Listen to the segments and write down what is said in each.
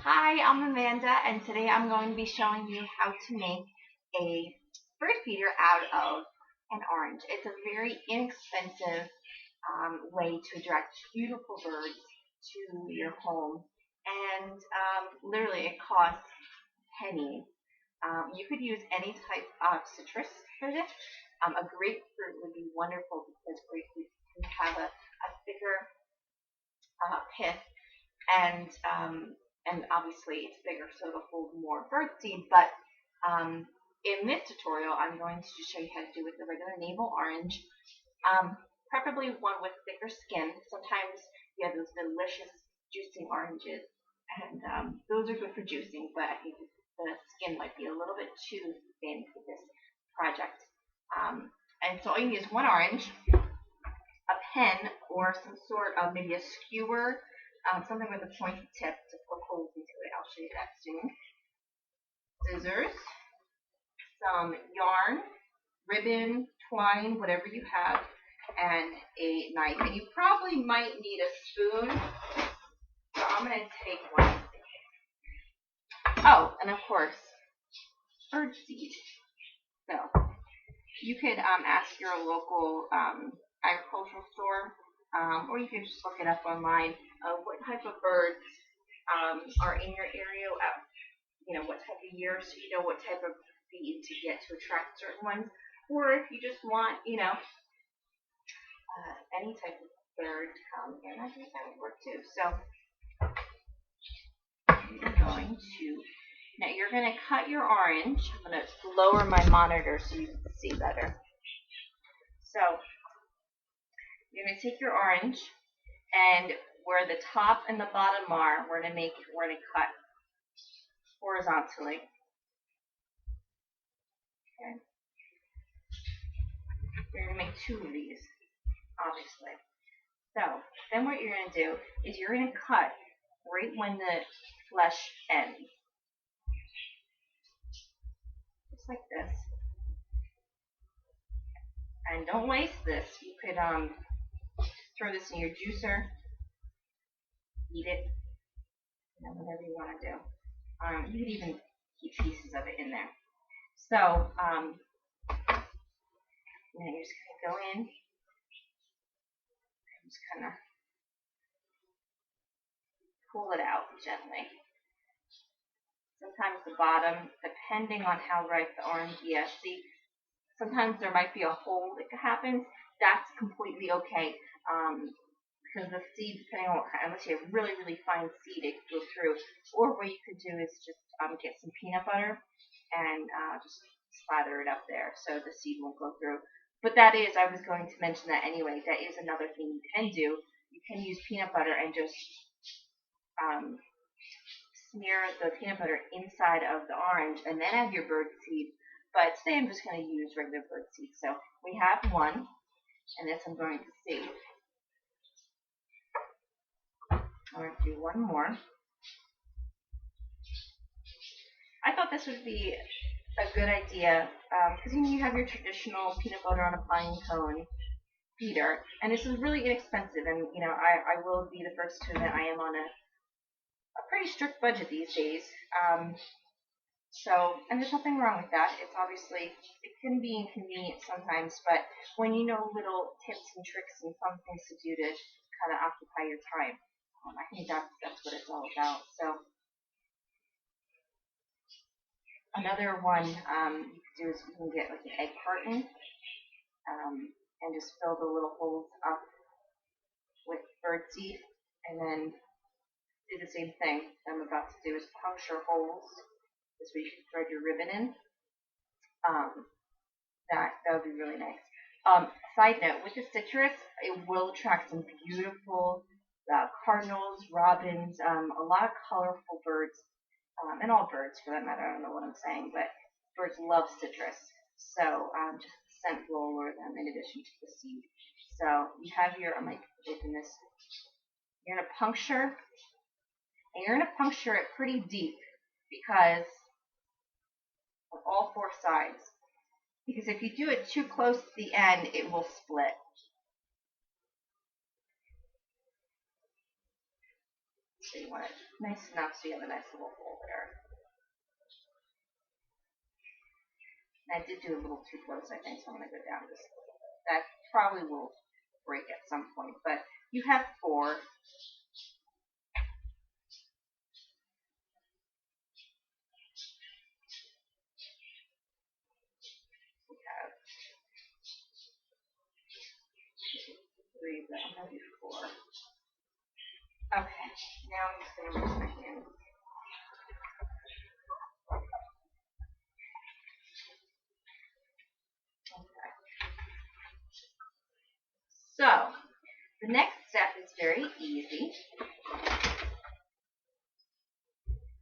Hi, I'm Amanda, and today I'm going to be showing you how to make a bird feeder out of an orange. It's a very inexpensive way to attract beautiful birds to your home, and literally it costs pennies. You could use any type of citrus for this. A grapefruit would be wonderful because grapefruit can have a thicker pith and obviously it's bigger, so it'll hold more birdseed. But in this tutorial, I'm going to just show you how to do with the regular navel orange, preferably one with thicker skin. Sometimes you have those delicious juicing oranges, and those are good for juicing, but I think the skin might be a little bit too thin for this project. And so all you need is one orange, a pen, or some sort of maybe a skewer, something with a pointy tip to poke holes into it. I'll show you that soon. Scissors, some yarn, ribbon, twine, whatever you have, and a knife. And you probably might need a spoon, so I'm going to take one. Oh, and of course, bird seed. So you could ask your local agricultural store, or you can just look it up online. What type of birds are in your area? What type of year, so you know what type of feed to get to attract certain ones. Or if you just want, any type of bird to come in, I think that would work too. So you're going to cut your orange. I'm going to lower my monitor so you can see better. So you're going to take your orange, and where the top and the bottom are, we're going to cut horizontally. Okay. You're going to make two of these, obviously. So then what you're going to do is you're going to cut right when the flesh ends. Just like this. And don't waste this. You could throw this in your juicer, eat it, whatever you want to do. You could even keep pieces of it in there. So you're just going to go in and just kind of pull it out gently. Sometimes the bottom, depending on how ripe the orange is, see, sometimes there might be a hole that happens. That's completely okay, because the seed, depending on unless you have really, really fine seed, it can go through. Or what you could do is just get some peanut butter and just slather it up there so the seed won't go through. But that is, I was going to mention that anyway, that is another thing you can do. You can use peanut butter and just smear the peanut butter inside of the orange and then add your bird seed. But today I'm just going to use regular bird seed. So we have one, and this I'm going to see. I'm going to do one more. I thought this would be a good idea because you have your traditional peanut butter on a pine cone feeder, and this is really inexpensive. And I will be the first to admit I am on a pretty strict budget these days. And there's nothing wrong with that. It's obviously, it can be inconvenient sometimes, but when you know little tips and tricks and fun things to do to kind of occupy your time, I think that's what it's all about. So another one you could do is you can get like an egg carton and just fill the little holes up with birdseed, and then do the same thing I'm about to do is puncture holes. This way you can thread your ribbon in. That would be really nice. Side note, with the citrus, it will attract some beautiful cardinals, robins, a lot of colorful birds, and all birds for that matter. I don't know what I'm saying, but birds love citrus. So just the scent will allure them in addition to the seed. So you have your, I might open this. You're going to puncture, and you're going to puncture it pretty deep because of all four sides. Because if you do it too close to the end, it will split. So you want it nice enough so you have a nice little hole there. And I did do a little too close, I think, so I'm going to go down this. That probably will break at some point, but you have 4. We have 3, but I'm going to do 4. Okay, now I'm just going to mix my hands. Okay. So, the next step is very easy.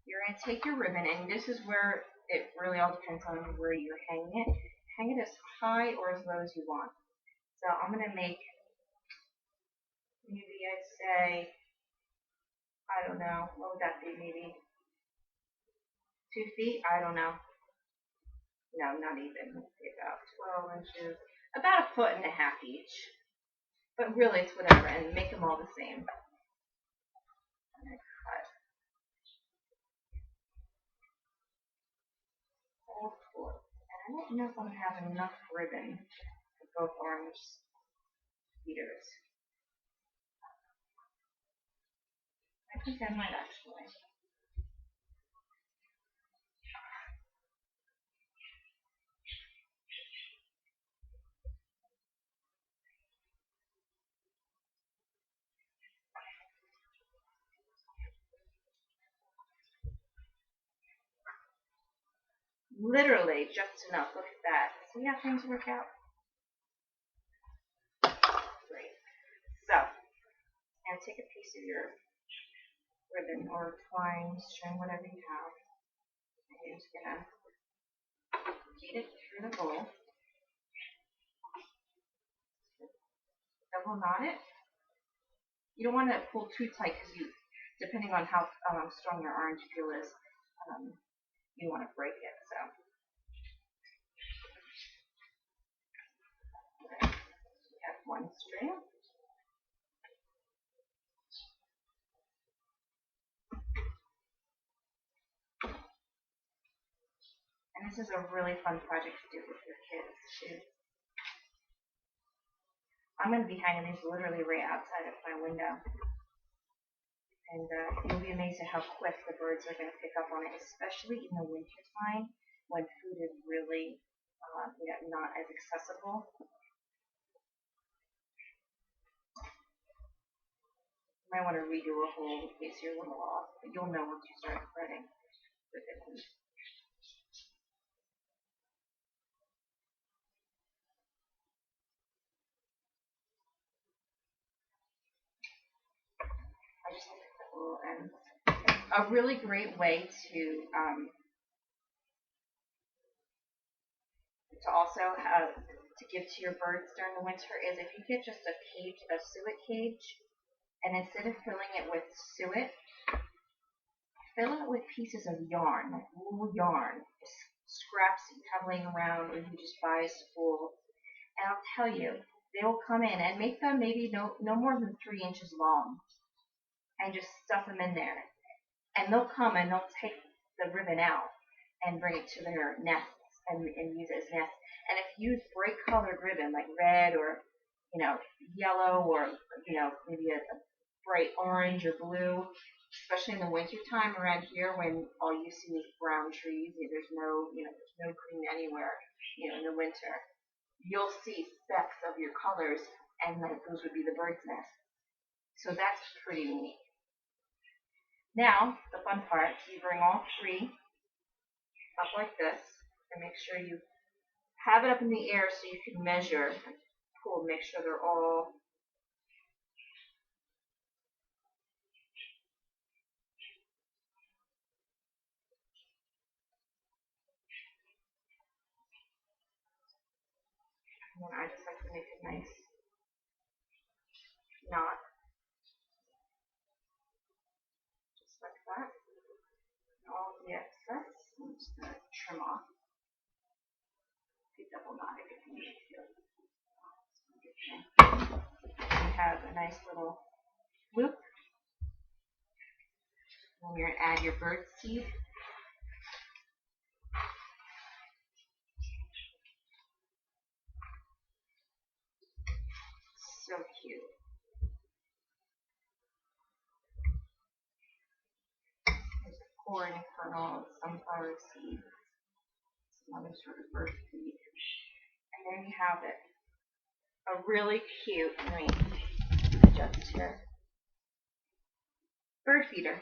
You're going to take your ribbon, and this is where it really all depends on where you're hanging it. Hang it as high or as low as you want. So I'm going to make, maybe I'd say, I don't know, what would that be, maybe 2 feet? I don't know. No, not even. Let's see, about 12 inches. About 1.5 feet each. But really, it's whatever, and make them all the same. I'm going to cut all 4. And I don't know if I'm going to have enough ribbon for both orange feeders. I think I might actually. Literally just enough. Look at that. See how things work out? Great. So, now take a piece of your ribbon or twine, string, whatever you have. And you're just going to feed it through the bowl. Double knot it. You don't want to pull too tight because you, depending on how strong your orange peel is, you want to break it. So, okay. We have 1 string. And this is a really fun project to do with your kids too. I'm going to be hanging these literally right outside of my window. And you'll be amazed at how quick the birds are going to pick up on it, especially in the winter time when food is really not as accessible. You might want to redo a hole in case you're a little off, but you'll know once you start threading with it. I just like that little end. A really great way to also to give to your birds during the winter is if you get just a cage, a suet cage, and instead of filling it with suet, fill it with pieces of yarn, like wool yarn, scraps that you have laying around, or you just buy a spool. And I'll tell you, they will come in and make them maybe no more than 3 inches long, and just stuff them in there. And they'll come and they'll take the ribbon out and bring it to their nests and use it as nests. And if you use bright colored ribbon like red or yellow or maybe a bright orange or blue, especially in the winter time around here when all you see is brown trees, there's no green anywhere, in the winter, you'll see specks of your colors, and those would be the bird's nest. So that's pretty neat. Now, the fun part, you bring all 3 up like this, and make sure you have it up in the air so you can measure and pull, make sure they're all and then I just like to make a nice knot, just like that. And all the excess, I'm just going to trim off. You double knot it if you need to. We have a nice little loop. And you're going to add your bird seed. So cute. There's a corn kernel, sunflower seed, some other sort of bird seed. And there you have it. A really cute, let me adjust here, bird feeder.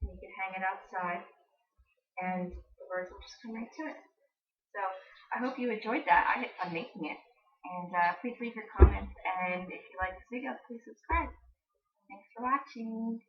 And you can hang it outside and the birds will just come right to it. So I hope you enjoyed that. I had fun making it. And please leave your comments. And if you like this video, please subscribe. Thanks for watching.